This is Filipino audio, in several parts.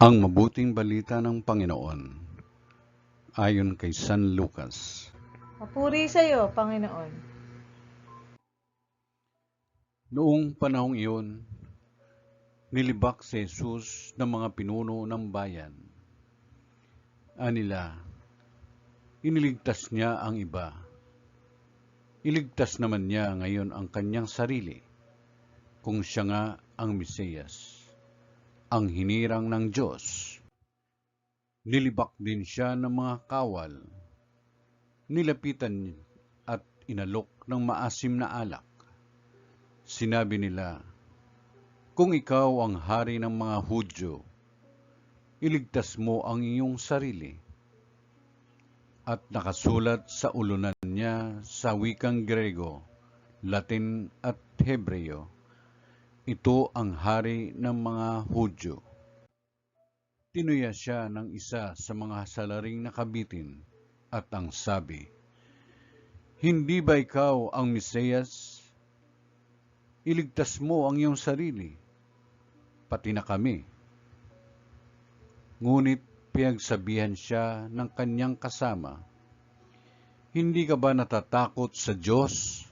Ang mabuting balita ng Panginoon ayon kay San Lucas. Papuri sa iyo, Panginoon. Noong panahong iyon, nilibak si Jesus ng mga pinuno ng bayan. Anila, iniligtas niya ang iba. Iligtas naman niya ngayon ang kanyang sarili, kung siya nga ang Mesiyas, ang hinirang ng Diyos. Nilibak din siya ng mga kawal. Nilapitan at inalok ng maasim na alak. Sinabi nila, kung ikaw ang hari ng mga Hudyo, iligtas mo ang iyong sarili. At nakasulat sa ulunan niya sa wikang Grego, Latin at Hebreo, ito ang hari ng mga Hudyo. Tinuya siya ng isa sa mga salaring nakabitin at ang sabi, hindi ba ikaw ang Mesiyas? Iligtas mo ang iyong sarili, pati na kami. Ngunit pinagsabihan siya ng kanyang kasama, hindi ka ba natatakot sa Diyos?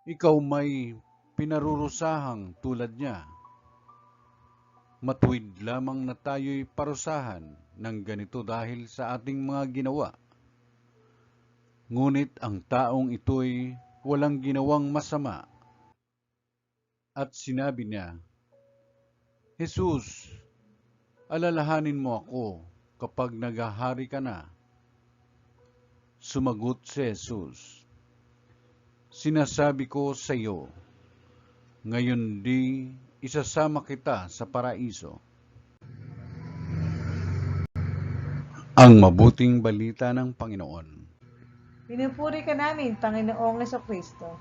Ikaw may pinarurusahang tulad niya. Matuwid lamang na tayo'y parusahan ng ganito dahil sa ating mga ginawa. Ngunit ang taong ito'y walang ginawang masama. At sinabi niya, Jesus, alalahanin mo ako kapag naghahari ka na. Sumagot si Jesus, sinasabi ko sa iyo, ngayon di isasama kita sa paraiso. Ang mabuting balita ng Panginoon. Pinupuri ka namin, Panginoong Kristo.